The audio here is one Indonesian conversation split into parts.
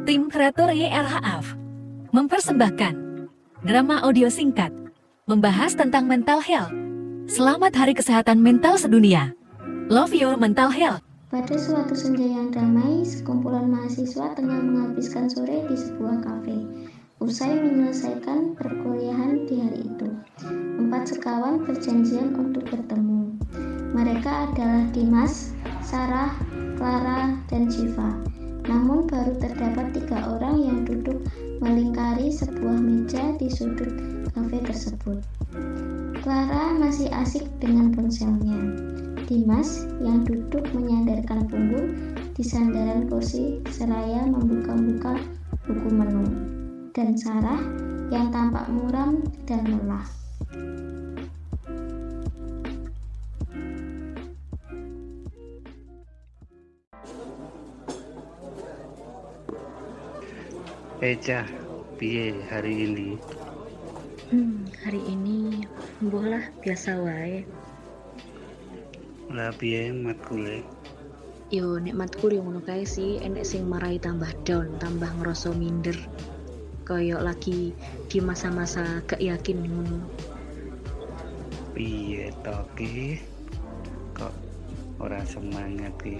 Tim kreator YLHF mempersembahkan drama audio singkat membahas tentang mental health. Selamat Hari Kesehatan Mental Sedunia. Love your mental health. Pada suatu senja yang damai, sekumpulan mahasiswa tengah menghabiskan sore di sebuah kafe. Usai menyelesaikan perkuliahan di hari itu, 4 sekawan berjanjian untuk bertemu. Mereka adalah Dimas, Sarah, Clara, dan Jiva. Namun baru terdapat 3 orang yang duduk melingkari sebuah meja di sudut kafe tersebut. Clara masih asik dengan ponselnya. Dimas yang duduk menyandarkan punggung di sandaran kursi seraya membuka-buka buku menu. Dan Sarah yang tampak muram dan lelah. Cah, piye hari ini? Hari ini mboh biasa wae. Lah piye matkule? Yo nek matkul yo ngono kae sih, enek sing marai tambah down, tambah ngerasa minder. Kayak lagi di masa-masa gak yakin ngono. Piye to ki? Kok ora semangat ki?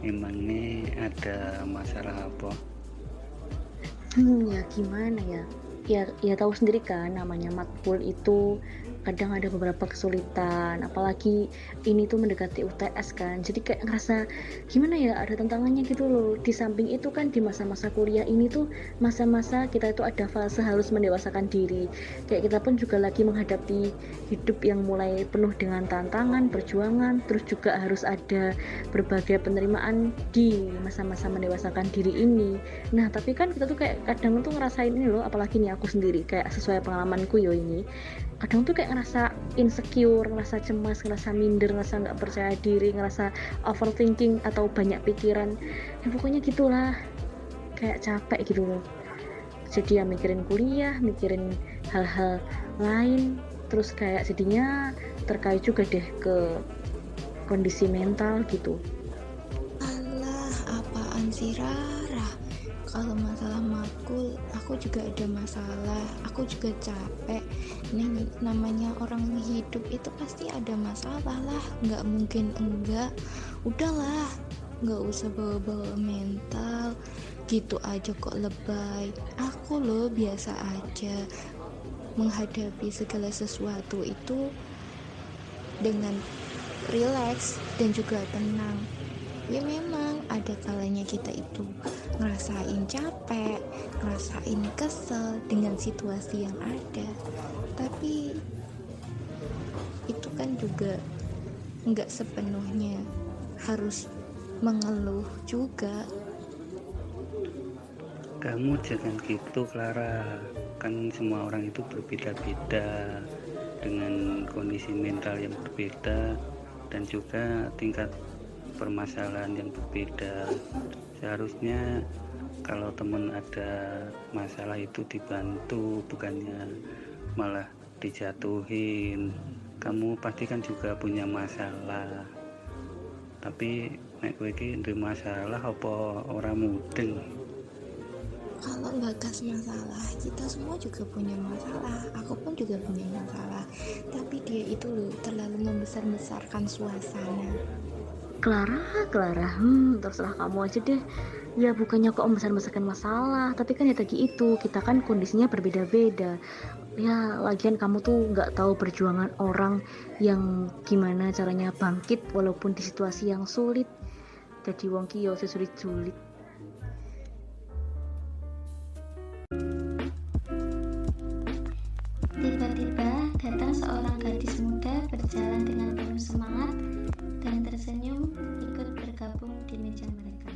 Emangnya ada masalah apa? Ya gimana ya? Ya tahu sendiri kan, namanya matkul itu kadang ada beberapa kesulitan, apalagi ini tuh mendekati UTS kan, jadi kayak ngerasa gimana ya, ada tantangannya gitu loh. Di samping itu kan di masa-masa kuliah ini tuh masa-masa kita itu ada fase harus mendewasakan diri, kayak kita pun juga lagi menghadapi hidup yang mulai penuh dengan tantangan, perjuangan, terus juga harus ada berbagai penerimaan di masa-masa mendewasakan diri ini. Nah tapi kan kita tuh kayak kadang tuh ngerasain ini loh, apalagi nih aku sendiri, kayak sesuai pengalamanku yo ini, kadang tuh kayak ngerasa insecure, ngerasa cemas, ngerasa minder, ngerasa nggak percaya diri, ngerasa overthinking atau banyak pikiran, ya pokoknya gitulah, kayak capek gitu loh. Jadi ya mikirin kuliah, mikirin hal-hal lain, terus kayak jadinya terkait juga deh ke kondisi mental gitu. Alah, apaan sih Rara? Kalau masalah matkul, aku juga ada masalah, aku juga capek. Nih, namanya orang hidup itu pasti ada masalah lah, nggak mungkin enggak. Udahlah, nggak usah bawa-bawa mental, gitu aja kok lebay. Aku loh biasa aja menghadapi segala sesuatu itu dengan rileks dan juga tenang. Ya memang ada kalanya kita itu ngerasain capek, ngerasain kesel dengan situasi yang ada, tapi itu kan juga nggak sepenuhnya harus mengeluh juga. Kamu jangan gitu Clara, kan semua orang itu berbeda-beda dengan kondisi mental yang berbeda dan juga tingkat permasalahan yang berbeda. Seharusnya kalau teman ada masalah itu dibantu, bukannya malah dijatuhin. Kamu pasti kan juga punya masalah, tapi nek kowe iki ndek masalah apa ora mudeng? Kalau bagas masalah, kita semua juga punya masalah, aku pun juga punya masalah, tapi dia itu loh terlalu membesar-besarkan suasana. Clara, terserah kamu aja deh. Ya bukannya kok membesar-besarkan masalah, tapi kan ya tadi itu, kita kan kondisinya berbeda-beda. Ya lagian kamu tuh nggak tahu perjuangan orang yang gimana caranya bangkit walaupun di situasi yang sulit. Jadi wong ki yo sesulit-sulit. Tiba-tiba datang seorang gadis muda berjalan dengan penuh semangat dan tersenyum ikut bergabung di meja mereka.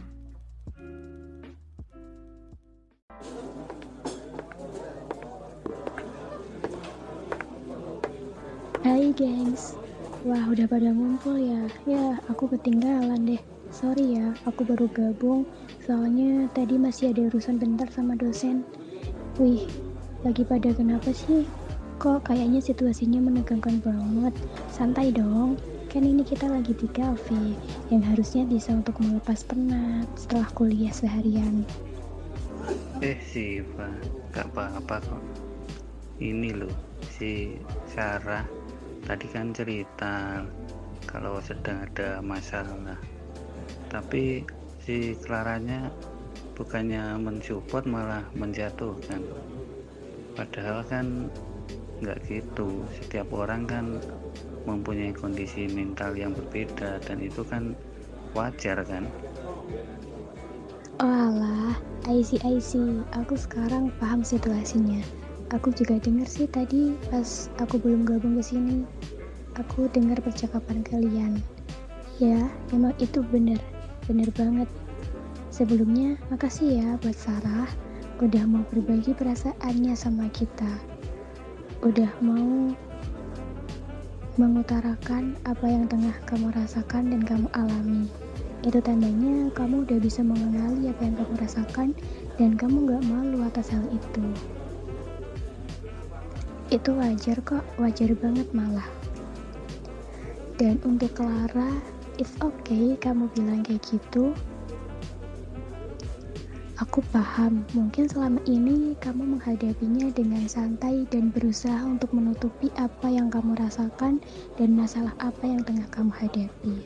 Hai gengs, wah udah pada ngumpul ya. Ya aku ketinggalan deh. Sorry ya, aku baru gabung. Soalnya tadi masih ada urusan bentar sama dosen. Wih, lagi pada kenapa sih? Kok kayaknya situasinya menegangkan banget. Santai dong, kan ini kita lagi di kafe yang harusnya bisa untuk melepas penat setelah kuliah seharian. Siva, gak apa-apa kok. Ini loh, si Sarah tadi kan cerita kalau sedang ada masalah, tapi si Claranya bukannya mensupport malah menjatuhkan. Padahal kan nggak gitu, setiap orang kan mempunyai kondisi mental yang berbeda dan itu kan wajar kan. Oh alah, I see. Aku sekarang paham situasinya. Aku juga dengar sih tadi pas aku belum gabung ke sini. Aku dengar percakapan kalian. Ya, memang itu benar banget. Sebelumnya, makasih ya buat Sarah udah mau berbagi perasaannya sama kita. Udah mau mengutarakan apa yang tengah kamu rasakan dan kamu alami. Itu tandanya kamu udah bisa mengenali apa yang kamu rasakan dan kamu gak malu atas hal itu. Itu wajar kok, wajar banget malah. Dan untuk Clara, it's okay kamu bilang kayak gitu. Aku paham, mungkin selama ini kamu menghadapinya dengan santai dan berusaha untuk menutupi apa yang kamu rasakan dan masalah apa yang tengah kamu hadapi.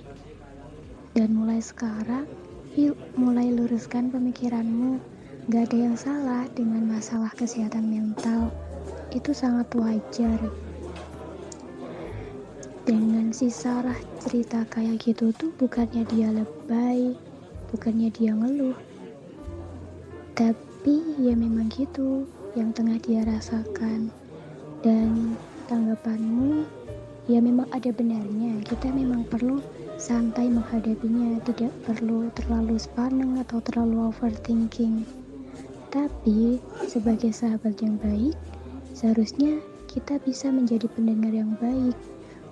Dan mulai sekarang, yuk mulai luruskan pemikiranmu. Gak ada yang salah dengan masalah kesehatan mental. Itu sangat wajar. Dengan si Sarah cerita kayak gitu tuh bukannya dia lebay, bukannya dia ngeluh. Tapi ya memang gitu yang tengah dia rasakan. Dan tanggapanmu ya memang ada benarnya. Kita memang perlu santai menghadapinya, tidak perlu terlalu sepaneng atau terlalu overthinking. Tapi sebagai sahabat yang baik, seharusnya kita bisa menjadi pendengar yang baik.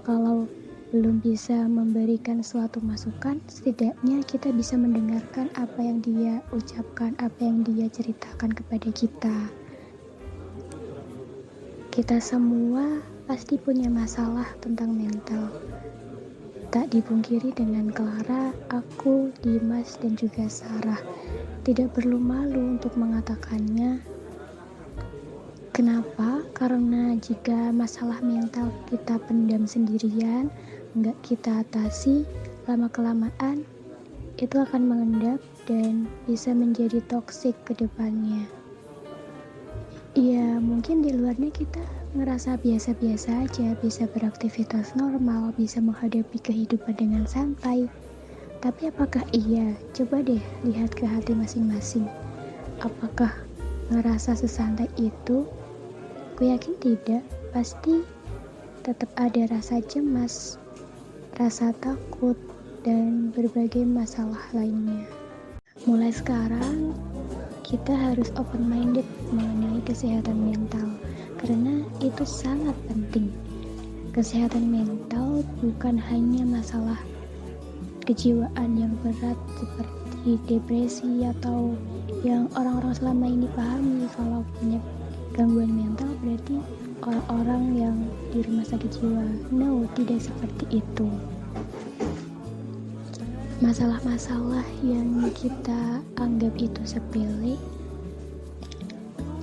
Kalau belum bisa memberikan suatu masukan, setidaknya kita bisa mendengarkan apa yang dia ucapkan, apa yang dia ceritakan kepada kita. Kita semua pasti punya masalah tentang mental. Tak dipungkiri dengan Clara, aku, Dimas, dan juga Sarah tidak perlu malu untuk mengatakannya. Kenapa? Karena jika masalah mental kita pendam sendirian, nggak kita atasi, lama-kelamaan itu akan mengendap dan bisa menjadi toksik ke depannya. Ya mungkin di luarnya kita ngerasa biasa-biasa aja, bisa beraktivitas normal, bisa menghadapi kehidupan dengan santai. Tapi apakah iya? Coba deh lihat ke hati masing-masing. Apakah ngerasa sesantai itu? Aku yakin tidak. Pasti tetap ada rasa cemas, rasa takut, dan berbagai masalah lainnya. Mulai sekarang kita harus open-minded mengenai kesehatan mental, karena itu sangat penting. Kesehatan mental bukan hanya masalah kejiwaan yang berat seperti depresi atau yang orang-orang selama ini pahami kalau punya gangguan mental berarti orang-orang yang di rumah sakit jiwa. No, tidak seperti itu. Masalah-masalah yang kita anggap itu sepele,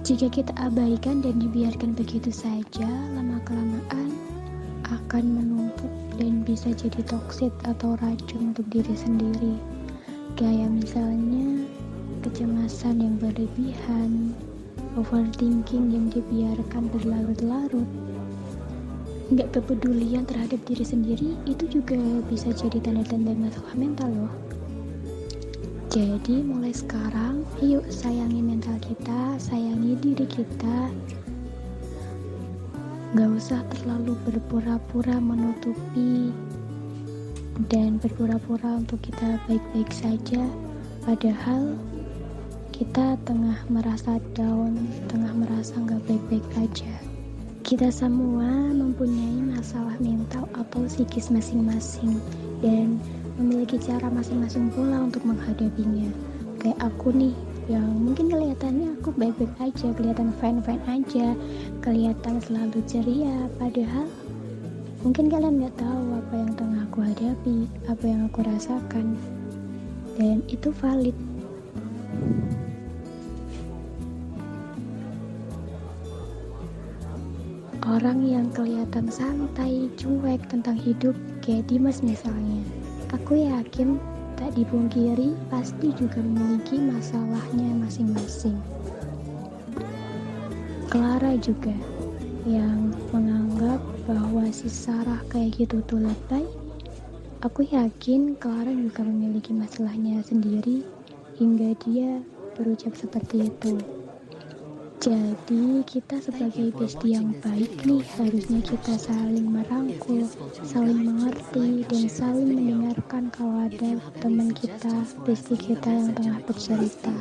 jika kita abaikan dan dibiarkan begitu saja, lama-kelamaan akan menumpuk dan bisa jadi toksit atau racun untuk diri sendiri. Kayak misalnya kecemasan yang berlebihan, overthinking yang dibiarkan berlarut-larut, nggak kepedulian terhadap diri sendiri, itu juga bisa jadi tanda-tanda masalah mental loh. Jadi mulai sekarang, yuk sayangi mental kita, sayangi diri kita. Gak usah terlalu berpura-pura menutupi dan berpura-pura untuk kita baik-baik saja, padahal kita tengah merasa down, tengah merasa gak baik-baik aja. Kita semua mempunyai masalah mental atau psikis masing-masing dan memiliki cara masing-masing pula untuk menghadapinya. Kayak aku nih, yang mungkin kelihatannya aku baik-baik aja, kelihatan fine-fine aja, kelihatan selalu ceria, padahal mungkin kalian gak tahu apa yang tengah aku hadapi, apa yang aku rasakan, dan itu valid. Orang yang kelihatan santai, cuek tentang hidup, kayak Dimas misalnya. Aku yakin tak dipungkiri pasti juga memiliki masalahnya masing-masing. Clara juga yang menganggap bahwa si Sarah kayak gitu tuh lebay. Aku yakin Clara juga memiliki masalahnya sendiri hingga dia berucap seperti itu. Jadi kita sebagai bestie yang baik nih harusnya kita saling merangkul, saling mengerti, dan saling mendengarkan kalau ada teman kita, bestie kita yang tengah bercerita.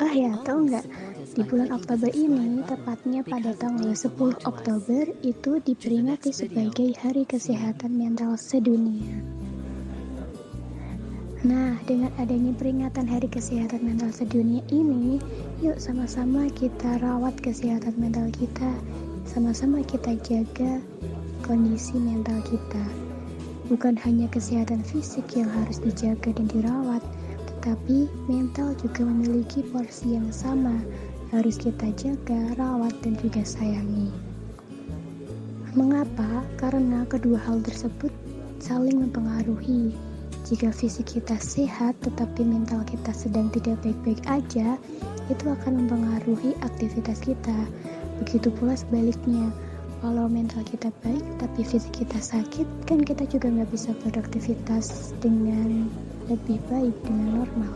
Oh ya, tahu nggak? Di bulan Oktober ini, tepatnya pada tanggal 10 Oktober, itu diperingati sebagai Hari Kesehatan Mental Sedunia. Nah, dengan adanya peringatan Hari Kesehatan Mental Sedunia ini, yuk sama-sama kita rawat kesehatan mental kita, sama-sama kita jaga kondisi mental kita. Bukan hanya kesehatan fisik yang harus dijaga dan dirawat, tetapi mental juga memiliki porsi yang sama, harus kita jaga, rawat, dan juga sayangi. Mengapa? Karena kedua hal tersebut saling mempengaruhi. Jika fisik kita sehat tetapi mental kita sedang tidak baik-baik aja, itu akan mempengaruhi aktivitas kita. Begitu pula sebaliknya, kalau mental kita baik tapi fisik kita sakit, kan kita juga nggak bisa beraktivitas dengan lebih baik, dengan normal.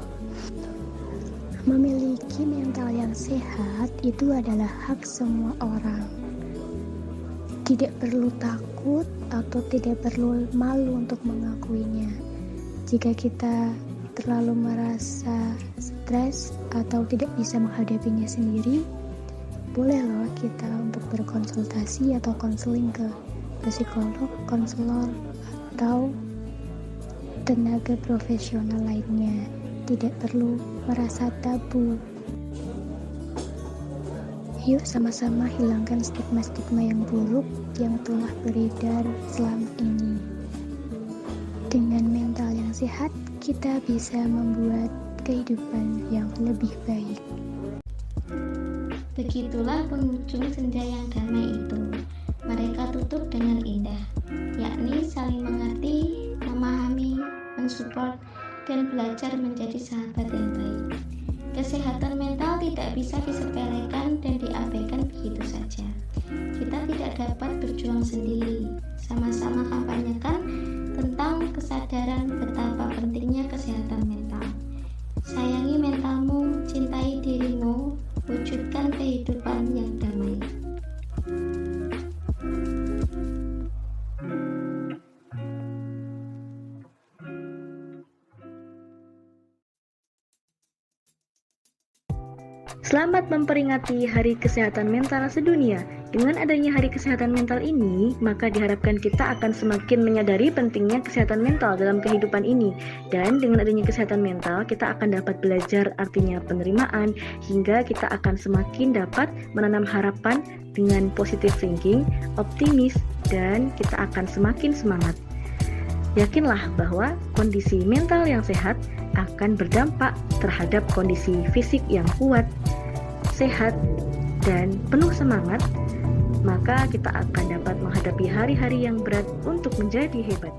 Memiliki mental yang sehat itu adalah hak semua orang. Tidak perlu takut atau tidak perlu malu untuk mengakuinya. Jika kita terlalu merasa stres atau tidak bisa menghadapinya sendiri, boleh loh kita untuk berkonsultasi atau konseling ke psikolog, konselor, atau tenaga profesional lainnya. Tidak perlu merasa tabu. Yuk sama-sama hilangkan stigma-stigma yang buruk yang telah beredar selama ini. Dengan mental yang sehat, kita bisa membuat kehidupan yang lebih baik. Begitulah penghujung senja yang damai itu. Mereka tutup dengan indah, yakni saling mengerti, memahami, mensupport, dan belajar menjadi sahabat yang baik. Kesehatan mental tidak bisa disepelekan dan diabaikan begitu saja. Kita tidak dapat berjuang sendiri. Sama-sama kampanyekan tentang kesadaran betapa pentingnya kesehatan mental. Sayangi mentalmu, cintai dirimu, wujudkan kehidupan yang damai. Selamat memperingati Hari Kesehatan Mental Sedunia. Dengan adanya Hari Kesehatan Mental ini, maka diharapkan kita akan semakin menyadari pentingnya kesehatan mental dalam kehidupan ini. Dan dengan adanya kesehatan mental, kita akan dapat belajar artinya penerimaan, hingga kita akan semakin dapat menanam harapan dengan positive thinking, optimis, dan kita akan semakin semangat. Yakinlah bahwa kondisi mental yang sehat akan berdampak terhadap kondisi fisik yang kuat, sehat, dan penuh semangat, maka kita akan dapat menghadapi hari-hari yang berat untuk menjadi hebat.